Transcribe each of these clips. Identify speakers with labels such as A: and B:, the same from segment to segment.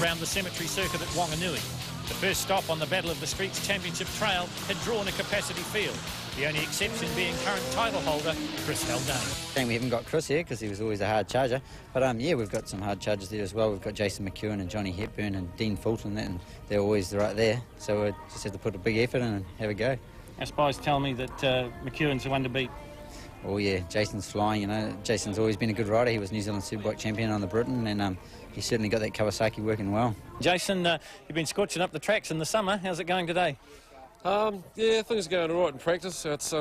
A: around the cemetery circuit at Wanganui. The first stop on the Battle of the Streets Championship Trail had drawn a capacity field, the only exception being current title holder Chris Haldane.
B: We haven't got Chris here because he was always a hard charger, but yeah, we've got some hard chargers there as well. We've got Jason McEwen and Johnny Hepburn and Dean Fulton, and they're always right there, so we just have to put a big effort in and have a go.
A: Our spies tell me that McEwen's the one to beat.
B: Oh yeah, Jason's flying, you know. Jason's always been a good rider. He was New Zealand Superbike champion on the Britain, and he certainly got that Kawasaki working well.
A: Jason, you've been scorching up the tracks in the summer. How's it going today?
C: Yeah, things are going all right in practice. It's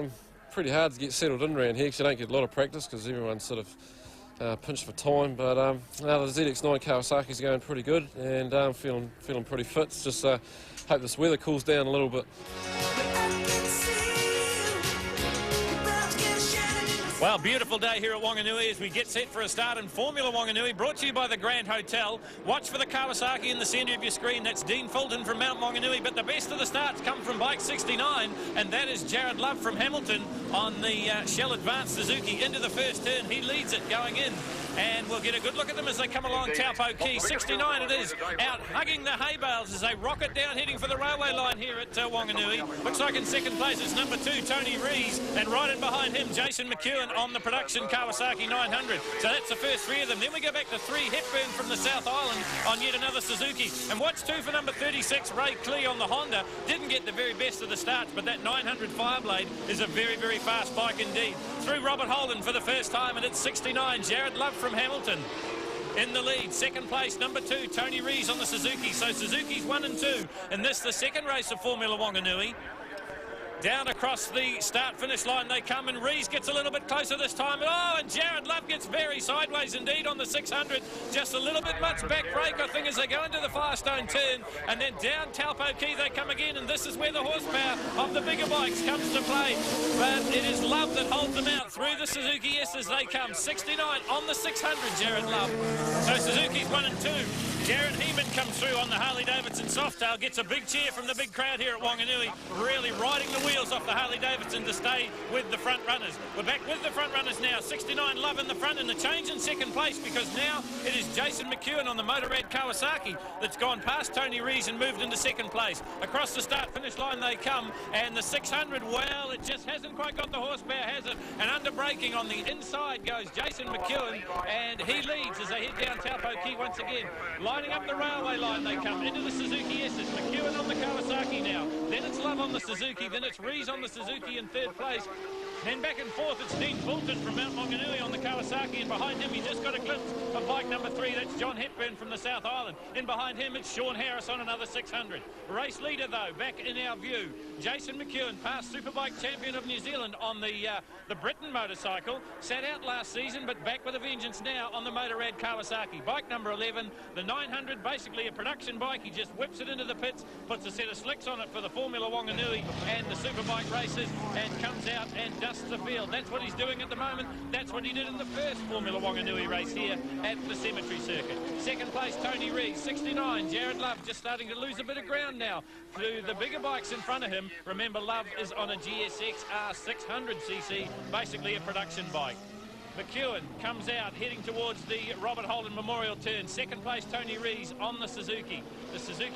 C: pretty hard to get settled in around here because you don't get a lot of practice because everyone's sort of pinched for time. But now the ZX9 Kawasaki's going pretty good, and feeling pretty fit. It's just hope this weather cools down a little bit.
A: Well, beautiful day here at Wanganui as we get set for a start in Formula Wanganui, brought to you by the Grand Hotel. Watch for the Kawasaki in the centre of your screen. That's Dean Fulton from Mount Wanganui, but the best of the starts come from bike 69, and that is Jared Love from Hamilton on the Shell Advanced Suzuki into the first turn. He leads it going in, and we'll get a good look at them as they come along Taupo Key. 69 it is, out hugging the hay bales as they rocket down, heading for the railway line here at Wanganui. Looks like in second place it's number 2, Tony Rees, and right in behind him, Jason McEwen on the production Kawasaki 900. So that's the first 3 of them. Then we go back to 3, Hepburn from the South Island on yet another Suzuki. And watch 2 for number 36, Ray Klee on the Honda. Didn't get the very best of the starts, but that 900 Fireblade is a very, very fast bike indeed. Through Robert Holden for the first time, and it's 69, Jared Love from Hamilton in the lead. Second place, number 2, Tony Rees on the Suzuki. So Suzuki's 1 and 2, and this the second race of Formula Wanganui. Down across the start-finish line they come, and Rees gets a little bit closer this time. Oh, and Jared Love gets very sideways indeed on the 600. Just a little bit much back brake, I think, as they go into the Firestone turn. And then down Taupo Key they come again, and this is where the horsepower of the bigger bikes comes to play. But it is Love that holds them out through the Suzuki S as they come. 69 on the 600, Jared Love. So Suzuki's 1 and 2. Jared Heeman comes through on the Harley-Davidson Softail, gets a big cheer from the big crowd here at Wanganui, really riding the wheels off the Harley-Davidson to stay with the front runners. We're back with the front runners now. 69 Love in the front, and the change in second place because now it is Jason McEwen on the Motorrad Kawasaki that's gone past Tony Rees and moved into second place. Across the start-finish line they come, and the 600, well, it just hasn't quite got the horsepower, has it? And under braking on the inside goes Jason McEwen, and he leads as they head down Taupo Key once again. Lining up the railway line they come into the Suzuki S. It's McEwen on the Kawasaki now. Then it's Love on the Suzuki. Then it's Rees on the Suzuki in third place. Then back and forth, it's Dean Fulton from Mount Wanganui on the Kawasaki, and behind him he just got a glimpse of bike number 3. That's John Hepburn from the South Island. In behind him it's Sean Harris on another 600. Race leader though, back in our view, Jason McEwen, past Superbike champion of New Zealand on the Britain motorcycle. Sat out last season, but back with a vengeance now on the Motorrad Kawasaki. Bike number 11, the 900, basically a production bike. He just whips it into the pits, puts a set of slicks on it for the Formula Wanganui and the Superbike races, and comes out and dusts the field. That's what he's doing at the moment. That's what he did in the first Formula Wanganui race here at the cemetery circuit. Second place, Tony Rees. 69, Jared Love just starting to lose a bit of ground now through the bigger bikes in front of him. Remember, Love is on a GSX R600cc, basically a production bike. McEwen comes out, heading towards the Robert Holden Memorial turn. Second place, Tony Rees on the Suzuki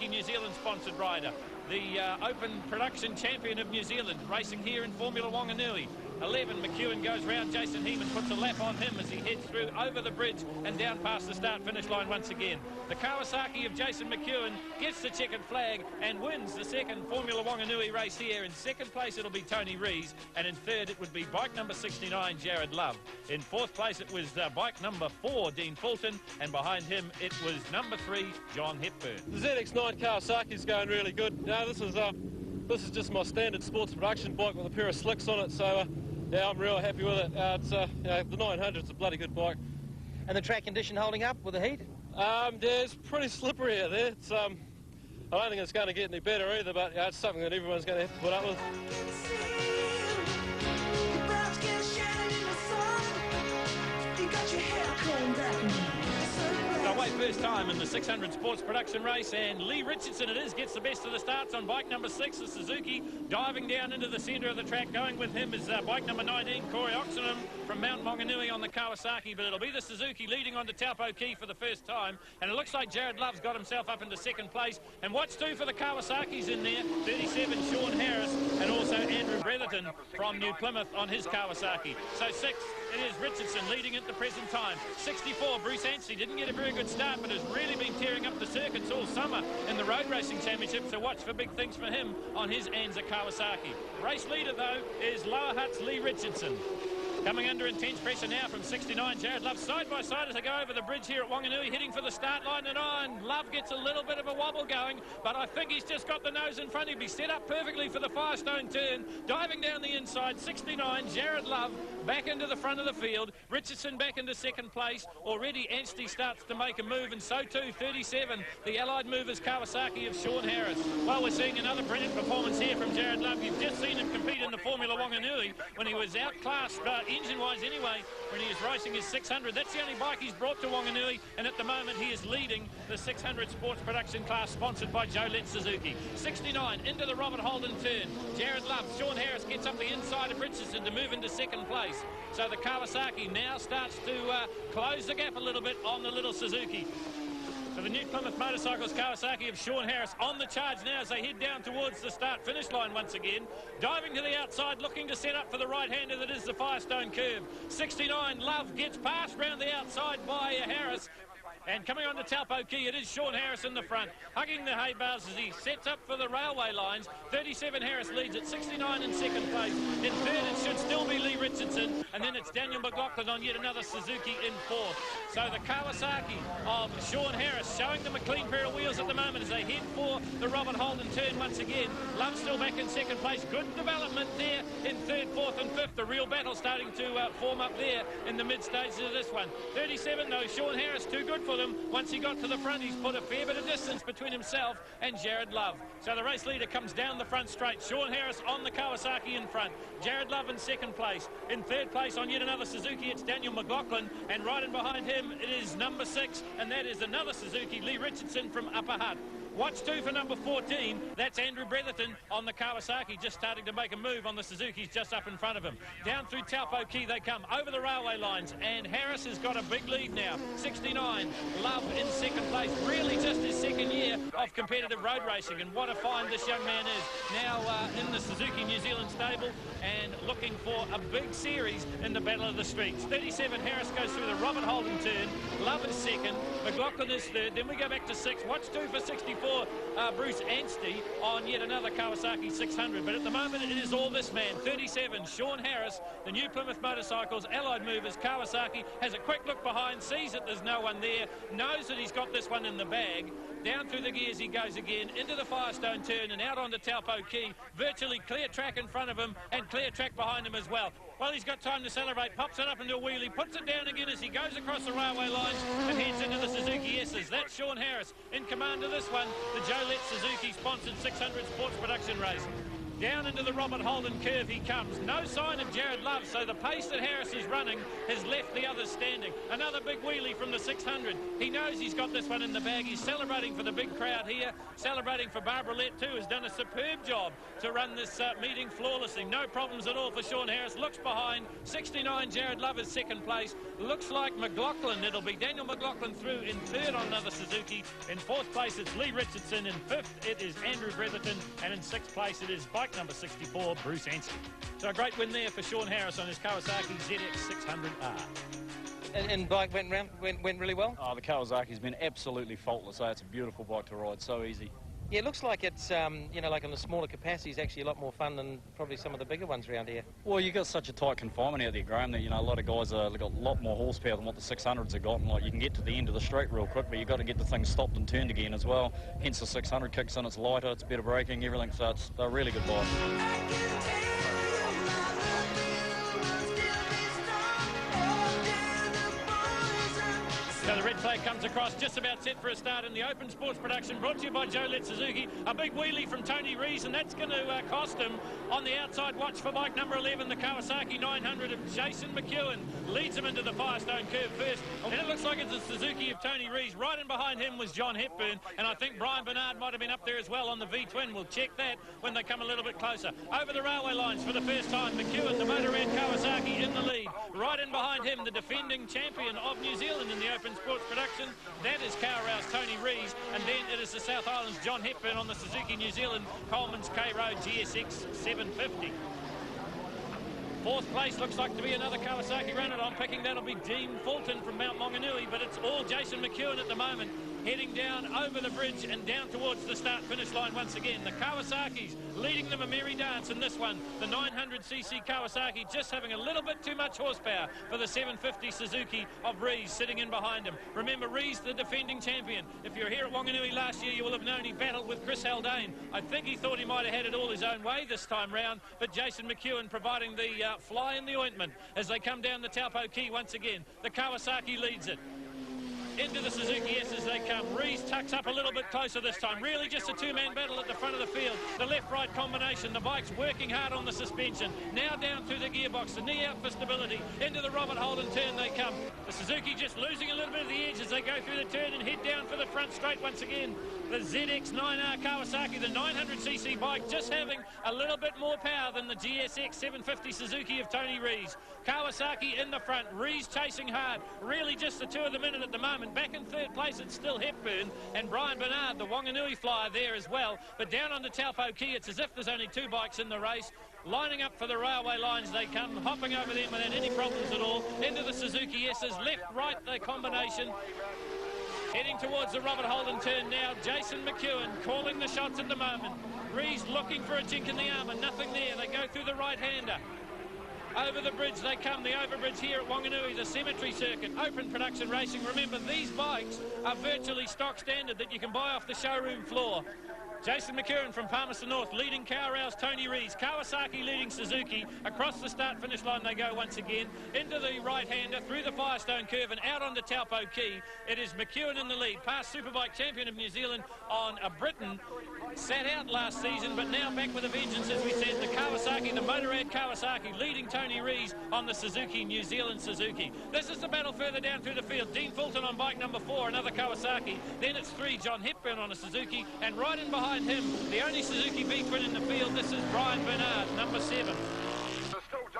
A: New Zealand sponsored rider. The Open Production Champion of New Zealand, racing here in Formula Wanganui. 11, McEwen goes round Jason Heeman, puts a lap on him as he heads through over the bridge and down past the start-finish line once again. The Kawasaki of Jason McEwen gets the checkered flag and wins the second Formula Wanganui race here. In second place it'll be Tony Rees, and in third it would be bike number 69, Jared Love. In fourth place it was bike number 4, Dean Fulton, and behind him it was number 3, John Hepburn.
C: The ZX9 Kawasaki's going really good. Now this is just my standard sports production bike with a pair of slicks on it, so yeah, I'm real happy with it. The 900's a bloody good bike.
D: And the track condition holding up with the heat?
C: Yeah, it's pretty slippery out there. It's I don't think it's going to get any better either, but it's something that everyone's going to have to put up with.
A: Now wait first time in the 600 sports production race, and Lee Richardson it is, gets the best of the starts on bike number 6, the Suzuki, diving down into the centre of the track. Going with him is bike number 19, Corey Oxenham from Mount Wanganui on the Kawasaki, but it'll be the Suzuki leading on to Taupo Key for the first time, and it looks like Jared Love's got himself up into second place, and what's two for the Kawasaki's in there, 37 Sean Harris, and also Andrew Bretherton from New Plymouth on his Kawasaki. So 6, it is Richardson leading at the present time. 64, Bruce Anstey didn't get a very good start, but has really been tearing up the circuits all summer in the Road Racing Championship, so watch for big things for him on his Anza Kawasaki. Race leader, though, is Lower Hutt's Lee Richardson. Coming under intense pressure now from 69, Jared Love side by side as they go over the bridge here at Wanganui, heading for the start line, and on. Love gets a little bit of a wobble going, but I think he's just got the nose in front. He'll be set up perfectly for the Firestone turn. Diving down the inside, 69, Jared Love back into the front of the field. Richardson back into second place. Already Anstey starts to make a move, and so too 37, the Allied Movers Kawasaki of Sean Harris. Well, we're seeing another brilliant performance here from Jared Love. You've just seen him compete in the Formula Wanganui when he was outclassed engine-wise anyway, when he was racing his 600. That's the only bike he's brought to Wanganui, and at the moment he is leading the 600 sports production class sponsored by Jolette Suzuki. 69 into the Robert Holden turn. Jared Love, Sean Harris gets up the inside of Richardson to move into second place. So the Kawasaki now starts to close the gap a little bit on the little Suzuki. So the New Plymouth Motorcycles Kawasaki of Sean Harris on the charge now as they head down towards the start-finish line once again. Diving to the outside, looking to set up for the right-hander that is the Firestone curve. 69, Love gets passed round the outside by Harris. And coming on to Taupo Key, it is Sean Harris in the front, hugging the hay bales as he sets up for the railway lines. 37 Harris leads at 69 in second place. In third, it should still be Lee Richardson. And then it's Daniel McLaughlin on yet another Suzuki in fourth. So the Kawasaki of Sean Harris showing them a clean pair of wheels at the moment as they head for the Robert Holden turn once again. Love still back in second place. Good development there in third, fourth and fifth. The real battle starting to form up there in the mid stages of this one. 37 though, Sean Harris too good for them. Once he got to the front, he's put a fair bit of distance between himself and Jared Love. So the race leader comes down the front straight. Sean Harris on the Kawasaki in front. Jared Love in second place. In third place on yet another Suzuki, it's Daniel McLaughlin. And right in behind him, it is number 6, and that is another Suzuki, Lee Richardson from Upper Hutt. Watch two for number 14. That's Andrew Bretherton on the Kawasaki, just starting to make a move on the Suzuki's just up in front of him. Down through Taupo Key they come, over the railway lines, and Harris has got a big lead now. 69, Love in second place. Really just his second year of competitive road racing, and what a find this young man is. Now in the Suzuki New Zealand stable and looking for a big series in the Battle of the Streets. 37, Harris goes through the Robert Holden turn. Love is second. McLaughlin is third. Then we go back to 6. Watch two for 64. Bruce Anstey on yet another Kawasaki 600, but at the moment it is all this man. 37, Sean Harris, the New Plymouth Motorcycles, Allied Movers, Kawasaki, has a quick look behind, sees that there's no one there, knows that he's got this one in the bag. Down through the gears he goes again, into the Firestone turn and out onto Taupo Key. Virtually clear track in front of him and clear track behind him as well. Well, he's got time to celebrate, pops it up into a wheelie, puts it down again as he goes across the railway lines and heads into the Suzuki S's. That's Sean Harris in command of this one, the Jolette Suzuki sponsored 600 sports production race. Down into the Robert Holden curve he comes. No sign of Jared Love, so the pace that Harris is running has left the others standing. Another big wheelie from the 600. He knows he's got this one in the bag. He's celebrating for the big crowd here, celebrating for Barbara Lett too, has done a superb job to run this meeting flawlessly. No problems at all for Sean Harris. Looks behind. 69, Jared Love is second place. Looks like McLaughlin. It'll be Daniel McLaughlin through in third on another Suzuki. In fourth place, it's Lee Richardson. In fifth, it is Andrew Bretherton. And in sixth place, it is bike number 64, Bruce Anstey. So a great win there for Sean Harris on his Kawasaki ZX 600R.
D: And bike went really well?
E: Oh, the Kawasaki's been absolutely faultless. It's a beautiful bike to ride, so easy.
D: Yeah, it looks like it's, you know, like on the smaller capacities, actually a lot more fun than probably some of the bigger ones around here.
E: Well, you've got such a tight confinement out there, Graham, that, you know, a lot of guys have got a lot more horsepower than what the 600s have got. And, like, you can get to the end of the straight real quick, but you've got to get the thing stopped and turned again as well. Hence the 600 kicks in, it's lighter, it's better braking, everything, so it's a really good bike.
A: So the red flag flag comes across, just about set for a start in the Open Sports production, brought to you by Joe Lett Suzuki. A big wheelie from Tony Rees, and that's going to cost him. On the outside, watch for bike number 11, the Kawasaki 900 of Jason McEwen. Leads him into the Firestone curve first, and it looks like it's the Suzuki of Tony Rees. Right in behind him was John Hepburn, and I think Brian Bernard might have been up there as well on the V-twin. We'll check that when they come a little bit closer. Over the railway lines for the first time, McEwen, the Motorrad Kawasaki, in the lead. Right in behind him, the defending champion of New Zealand in the Open Sports production. That is Cowrow's Tony Rees, and then it is the South Island's John Hepburn on the Suzuki New Zealand Coleman's K-Road GSX 750. Fourth place looks like to be another Kawasaki runner. I'm picking that'll be Dean Fulton from Mount Wanganui, but it's all Jason McEwen at the moment, heading down over the bridge and down towards the start-finish line once again. The Kawasaki's leading them a merry dance in this one. The 900cc Kawasaki just having a little bit too much horsepower for the 750 Suzuki of Rees sitting in behind him. Remember, Rees, the defending champion. If you're here at Wanganui last year, you will have known he battled with Chris Haldane. I think he thought he might have had it all his own way this time round, but Jason McEwen providing the fly in the ointment as they come down the Taupo Quay once again. The Kawasaki leads it. Into the Suzuki S as they come. Rees tucks up a little bit closer this time. Really just a two-man battle at the front of the field. The left-right combination. The bike's working hard on the suspension. Now down through the gearbox. The knee out for stability. Into the Robert Holden turn they come. The Suzuki just losing a little bit of the edge as they go through the turn and head down for the front straight once again. The ZX9R Kawasaki, the 900cc bike, just having a little bit more power than the GSX 750 Suzuki of Tony Rees. Kawasaki in the front. Rees chasing hard. Really just the two of them in it at the moment. Back in third place, it's still Hepburn and Brian Bernard, the Wanganui flyer, there as well. But down on the Taupo Quay, it's as if there's only two bikes in the race. Lining up for the railway lines they come, hopping over them without any problems at all. Into the Suzuki S's, left, right, the combination. Heading towards the Robert Holden turn now. Jason McEwen calling the shots at the moment. Rees looking for a chink in the armour, nothing there. They go through the right-hander. Over the bridge they come, the overbridge here at Wanganui, the Cemetery Circuit, open production racing. Remember, these bikes are virtually stock standard that you can buy off the showroom floor. Jason McEwen from Palmerston North leading Cowrow's Tony Rees. Kawasaki leading Suzuki. Across the start-finish line they go once again. Into the right-hander, through the Firestone curve and out onto Taupo Quay. It is McEwen in the lead. Past Superbike champion of New Zealand on a Britain. Sat out last season, but now back with a vengeance, as we said. The Kawasaki, the Motorrad Kawasaki, leading Tony Rees on the Suzuki, New Zealand Suzuki. This is the battle further down through the field. Dean Fulton on bike number 4, another Kawasaki. Then it's 3, John Hepburn on a Suzuki. And right in behind him, the only Suzuki V-twin in the field, this is Brian Bernard, number 7.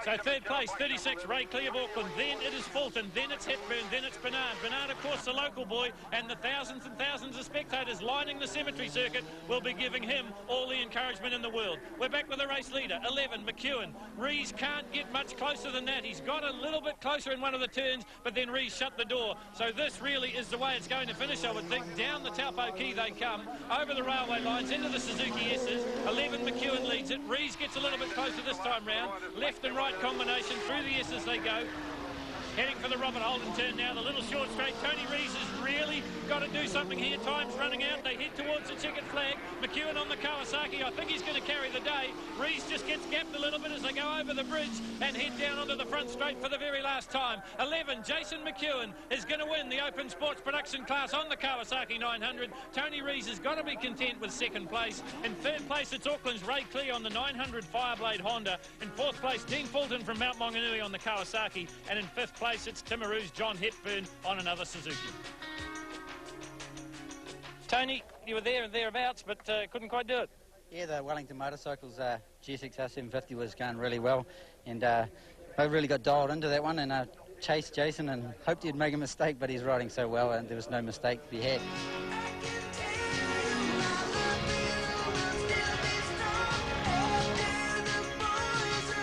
A: So third place, 36, Ray Clee of Auckland. Then it is Fulton, then it's Hepburn, then it's Bernard. Bernard, of course, the local boy, and the thousands and thousands of spectators lining the Cemetery Circuit will be giving him all the encouragement in the world. We're back with the race leader, 11, McEwen. Rees can't get much closer than that. He's got a little bit closer in one of the turns, but then Rees shut the door. So this really is the way it's going to finish, I would think. Down the Taupo Quay they come, over the railway lines, into the Suzuki S's. 11, McEwen leads it. Rees gets a little bit closer this time round. Left and right combination through the S's they go. Heading for the Robert Holden turn now, the little short straight. Tony Rees has really got to do something here. Time's running out. They head towards the checkered flag. McEwen on the Kawasaki. I think he's going to carry the day. Rees just gets gapped a little bit as they go over the bridge and head down onto the front straight for the very last time. 11, Jason McEwen is going to win the Open Sports Production class on the Kawasaki 900. Tony Rees has got to be content with second place. In third place, it's Auckland's Ray Clee on the 900 Fireblade Honda. In fourth place, Dean Fulton from Mount Wanganui on the Kawasaki. And in fifth place, it's Timaru's John Hepburn on another Suzuki. Tony, you were there and thereabouts, but couldn't quite do it.
B: Yeah, the Wellington Motorcycles GSX 750 was going really well, and I really got dialed into that one, and I chased Jason and hoped he'd make a mistake, but he's riding so well and there was no mistake to be had.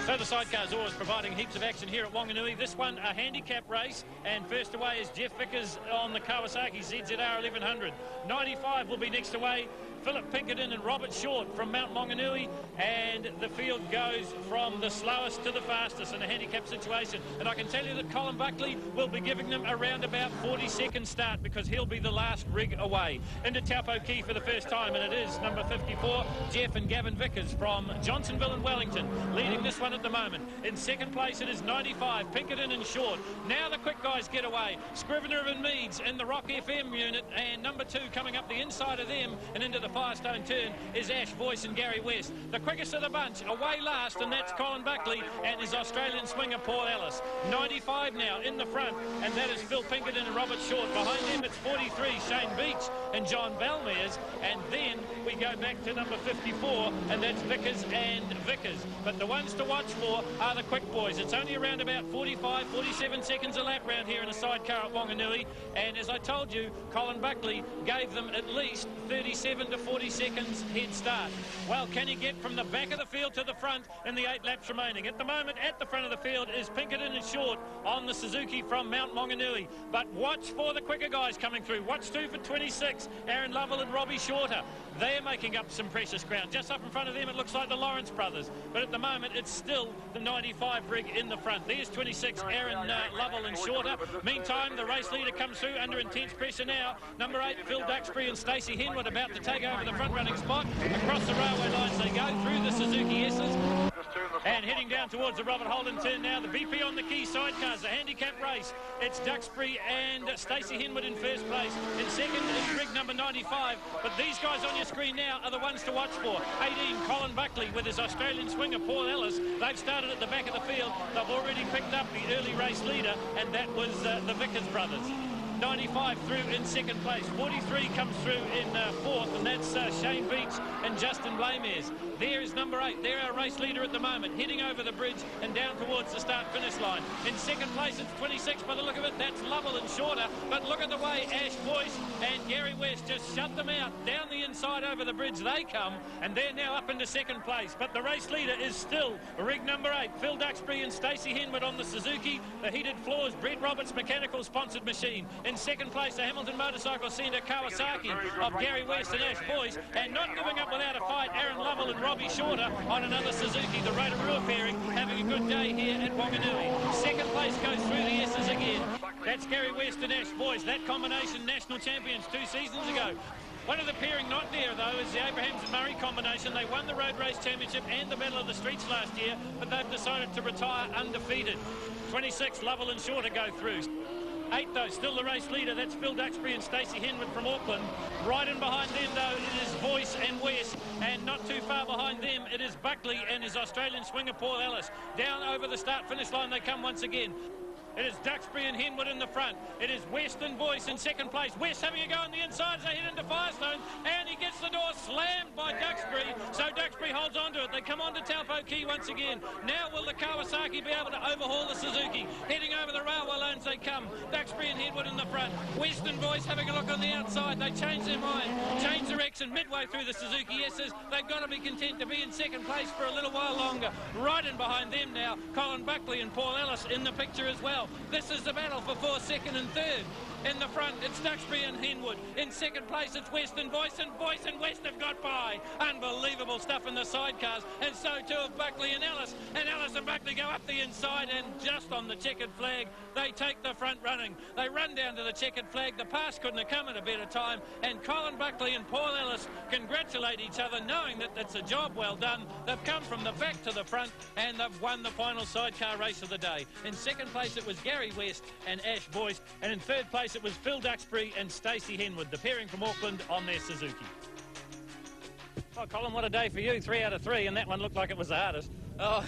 A: So the Sidecar is always providing heaps of action here at Wanganui. This one, a handicap race, and first away is Jeff Vickers on the Kawasaki ZZR 1100. 95 will be next away. Philip Pinkerton and Robert Short from Mount Wanganui, and the field goes from the slowest to the fastest in a handicap situation. And I can tell you that Colin Buckley will be giving them around about 40-second start, because he'll be the last rig away. Into Taupo Key for the first time, and it is number 54, Jeff and Gavin Vickers from Johnsonville and Wellington, leading this one at the moment. In second place it is 95, Pinkerton and Short. Now the quick guys get away. Scrivener and Meads in the Rock FM unit, and number 2 coming up the inside of them and into the Firestone turn is Ash Boyce and Gary West. The quickest of the bunch away last, and that's Colin Buckley and his Australian swinger Paul Ellis. 95 now in the front, and that is Phil Pinkerton and Robert Short. Behind them it's 43, Shane Beach and John Balmers, and then we go back to number 54, and that's Vickers and Vickers. But the ones to watch for are the quick boys. It's only around about 45, 47 seconds a lap round here in a sidecar at Wanganui, and as I told you, Colin Buckley gave them at least 37 to 40 seconds head start. Well, can he get from the back of the field to the front in the 8 laps remaining? At the moment, at the front of the field is Pinkerton and Short on the Suzuki from Mount Wanganui. But watch for the quicker guys coming through. Watch 2 for 26, Aaron Lovell and Robbie Shorter. They're making up some precious ground. Just up in front of them, it looks like the Lawrence brothers. But at the moment, it's still the 95 rig in the front. There's 26, Aaron Lovell and Shorter. Meantime, the race leader comes through under intense pressure now. Number 8, Phil Duxbury and Stacey Henwood about to take over the front running spot. Across the railway lines they go through the Suzuki S's. And heading down towards the Robert Holden turn now. The BP on the key sidecars, a handicap race. It's Duxbury and Stacey Henwood in first place. In second is rig number 95. But these guys on your screen now are the ones to watch for. 18, Colin Buckley with his Australian swinger Paul Ellis. They've started at the back of the field. They've already picked up the early race leader, and that was the Vickers brothers. 95 through in second place. 43 comes through in fourth, and that's Shane Beach and Justin Blamers. There is number 8. They're our race leader at the moment, heading over the bridge and down towards the start-finish line. In second place, it's 26 by the look of it. That's Lovell and Shorter. But look at the way Ash Boyce and Gary West just shut them out. Down the inside over the bridge they come, and they're now up into second place. But the race leader is still rig number 8, Phil Duxbury and Stacey Henwood on the Suzuki, the heated floors, Brett Roberts mechanical sponsored machine. In second place, the Hamilton Motorcycle Centre Kawasaki of Gary West and Ash Boyce, and not giving up without a fight, Aaron Lovell and Robbie Shorter on another Suzuki, the Rotorua pairing, having a good day here at Wanganui. Second place goes through the S's again. That's Gary West and Ash Boyce, that combination national champions 2 seasons ago. One of the pairing not there, though, is the Abrahams and Murray combination. They won the Road Race Championship and the Battle of the Streets last year, but they've decided to retire undefeated. 26, Lovell and Shorter go through. 8, though, still the race leader. That's Phil Duxbury and Stacey Henwood from Auckland. Right in behind them, though, it is Boyce and West. And not too far behind them, it is Buckley and his Australian swinger, Paul Ellis. Down over the start-finish line they come once again. It is Duxbury and Henwood in the front. It is West and Boyce in second place. West having a go on the inside as they head into Firestone, and he gets the door slammed by Duxbury. So Duxbury holds on to it. They come on to Taupo Key once again. Now will the Kawasaki be able to overhaul the Suzuki? Heading over the railway lanes they come. Duxbury and Henwood in the front. West and Boyce having a look on the outside. They change their mind, change direction midway through the Suzuki S's. They've got to be content to be in second place for a little while longer. Right in behind them now, Colin Buckley and Paul Ellis in the picture as well. This is the battle for 4th, 2nd and 3rd. In the front, it's Duxbury and Henwood. In second place, it's West and Boyce, and Boyce and West have got by. Unbelievable stuff in the sidecars, and so too have Buckley and Ellis. And Ellis and Buckley go up the inside, and just on the checkered flag, they take the front running. They run down to the checkered flag. The pass couldn't have come at a better time, and Colin Buckley and Paul Ellis congratulate each other, knowing that it's a job well done. They've come from the back to the front, and they've won the final sidecar race of the day. In second place, it was Gary West and Ash Boyce, and in third place, it was Phil Duxbury and Stacey Henwood, the pairing from Auckland on their Suzuki. Oh, Colin, what a day for you. 3 out of 3, and that one looked like it was the hardest.
F: Oh,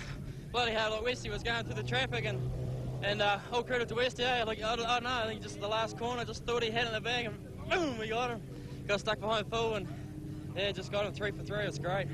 F: bloody hell, like Westy was going through the traffic, and all credit to Westy, like, I don't know, I think just the last corner, just thought he had it in the bag, and boom, we got him. Got stuck behind Phil, and yeah, just got him 3 for 3, it's great.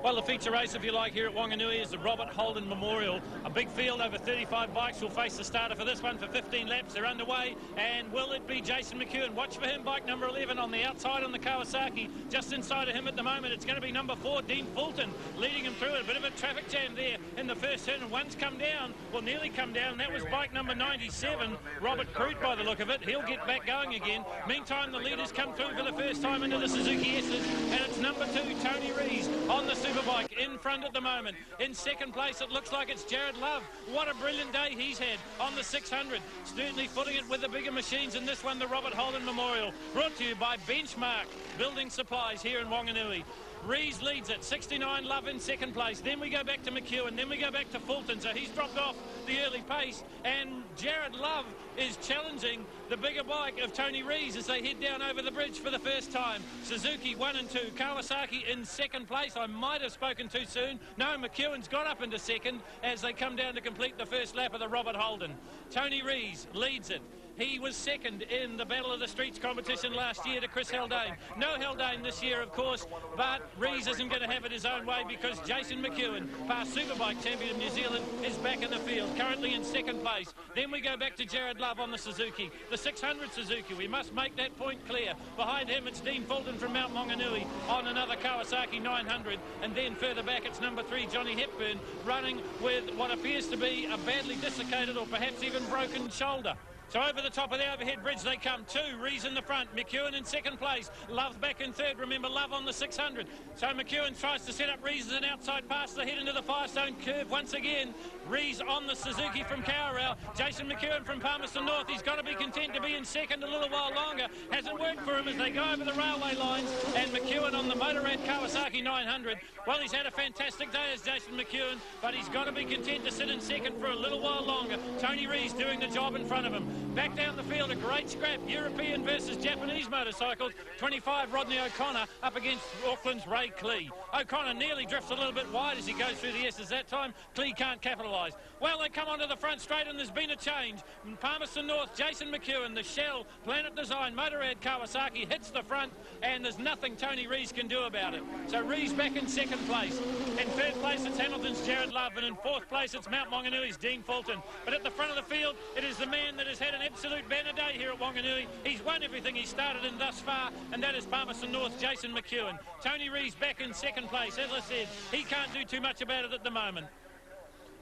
A: Well, the feature race, if you like, here at Wanganui is the Robert Holden Memorial. A big field, over 35 bikes will face the starter for this one for 15 laps. They're underway, and will it be Jason McEwen? Watch for him, bike number 11 on the outside on the Kawasaki. Just inside of him at the moment, it's going to be number 4, Dean Fulton, leading him through it. A bit of a traffic jam there in the first turn, and one's come down, well, nearly come down, and that was bike number 97, Robert Crute, by the look of it. He'll get back going again. Meantime, the leaders come through for the first time into the Suzuki S's, and it's number 2, Tony Rees, on the Superbike in front at the moment. In second place, it looks like it's Jared Love. What a brilliant day he's had on the 600. Certainly footing it with the bigger machines in this one, the Robert Holden Memorial. Brought to you by Benchmark Building Supplies here in Wanganui. Rees leads it, 69, Love in second place. Then we go back to McEwen, then we go back to Fulton, so he's dropped off the early pace, and Jared Love is challenging the bigger bike of Tony Rees as they head down over the bridge for the first time. Suzuki 1 and 2, Kawasaki in second place. I might have spoken too soon. No, McEwen's got up into second as they come down to complete the first lap of the Robert Holden. Tony Rees leads it. He was second in the Battle of the Streets competition last year to Chris Haldane. No Haldane this year, of course, but Rees isn't going to have it his own way because Jason McEwen, past Superbike champion of New Zealand, is back in the field, currently in second place. Then we go back to Jared Love on the Suzuki, the 600 Suzuki. We must make that point clear. Behind him, it's Dean Fulton from Mount Wanganui on another Kawasaki 900. And then further back, it's number 3, Johnny Hepburn, running with what appears to be a badly dislocated or perhaps even broken shoulder. So over the top of the overhead bridge they come. 2, Rees in the front, McEwen in second place, Love back in third. Remember, Love on the 600. So McEwen tries to set up Rees as an outside pass. They head into the Firestone curve once again. Rees on the Suzuki from Cowrell. Jason McEwen from Palmerston North. He's got to be content to be in second a little while longer. Hasn't worked for him as they go over the railway lines. And McEwen on the Motorrad Kawasaki 900. Well, he's had a fantastic day as Jason McEwen, but he's got to be content to sit in second for a little while longer. Tony Rees doing the job in front of him. Back down the field, a great scrap. European versus Japanese motorcycles. 25, Rodney O'Connor up against Auckland's Ray Clee. O'Connor nearly drifts a little bit wide as he goes through the S's that time. Clee can't capitalise. Well, they come onto the front straight and there's been a change. In Palmerston North, Jason McEwen, the Shell Planet Design Motorrad Kawasaki hits the front and there's nothing Tony Rees can do about it. So Rees back in second place. In third place, it's Hamilton's Jared Love, and in fourth place, it's Mount Wanganui's Dean Fulton. But at the front of the field, it is the man that has had an absolute banner day here at Wanganui. He's won everything he started in thus far, and that is Palmerston North, Jason McEwen. Tony Rees back in second place. As I said, he can't do too much about it at the moment.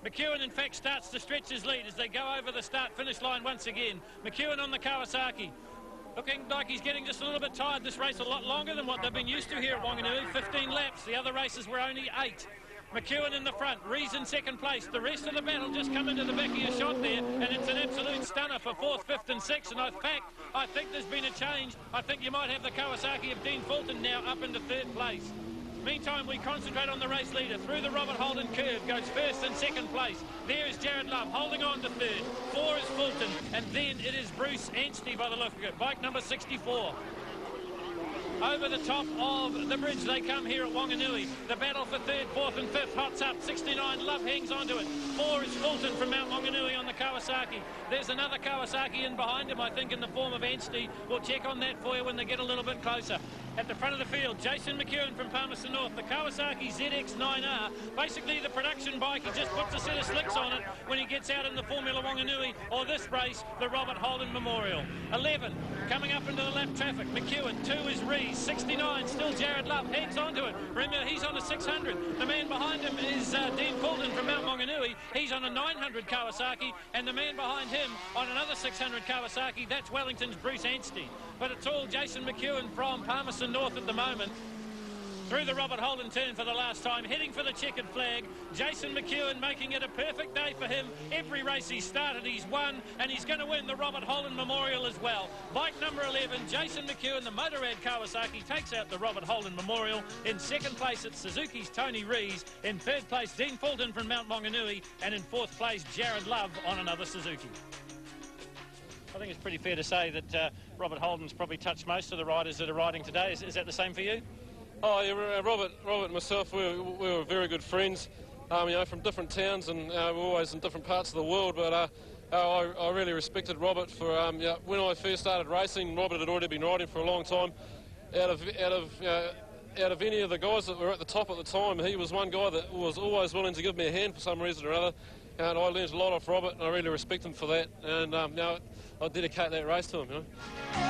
A: McEwen, in fact, starts to stretch his lead as they go over the start-finish line once again. McEwen on the Kawasaki. Looking like he's getting just a little bit tired. This race a lot longer than what they've been used to here at Wanganui. 15 laps. The other races were only 8. McEwen in the front, Rees in second place. The rest of the battle just come into the back of your shot there, and it's an absolute stunner for 4th, 5th and 6th. And in fact, I think there's been a change. I think you might have the Kawasaki of Dean Fulton now up into 3rd place. Meantime, we concentrate on the race leader. Through the Robert Holden curve, goes 1st and 2nd place. There is Jared Love holding on to 3rd. 4 is Fulton, and then it is Bruce Anstey by the look of it, bike number 64. Over the top of the bridge they come here at Wanganui. The battle for 3rd, 4th and 5th hots up. 69, Love hangs onto it. 4 is Fulton from Mount Wanganui on the Kawasaki. There's another Kawasaki in behind him, I think, in the form of Anstey. We'll check on that for you when they get a little bit closer. At the front of the field, Jason McEwen from Palmerston North, the Kawasaki ZX9R. Basically the production bike. He just puts a set of slicks on it when he gets out in the Formula Wanganui, or this race, the Robert Holden Memorial. 11, coming up into the lap traffic. McEwen, 2 is Rees. 69, still Jared Love, hangs onto it. Remember, he's on a 600. The man behind him is Dean Fulton from Mount Wanganui. He's on a 900 Kawasaki, and the man behind him on another 600 Kawasaki, that's Wellington's Bruce Anstey. But it's all Jason McEwen from Palmerston North at the moment. Through the Robert Holden turn for the last time, heading for the checkered flag. Jason McEwen making it a perfect day for him. Every race he's started, he's won, and he's going to win the Robert Holden Memorial as well. Bike number 11, Jason McEwen, the Motorrad Kawasaki, takes out the Robert Holden Memorial. In 2nd place, it's Suzuki's Tony Rees. In 3rd place, Dean Fulton from Mount Wanganui. And in 4th place, Jared Love on another Suzuki. I think it's pretty fair to say that Robert Holden's probably touched most of the riders that are riding today. Is that the same for you?
C: Oh, yeah, Robert and myself, we were very good friends, you know, from different towns, and we're always in different parts of the world, but I really respected Robert for, yeah, when I first started racing, Robert had already been riding for a long time. Out of out of any of the guys that were at the top at the time, he was one guy that was always willing to give me a hand for some reason or other. And I learned a lot off Robert, and I really respect him for that. And now I dedicate that race to him, you know.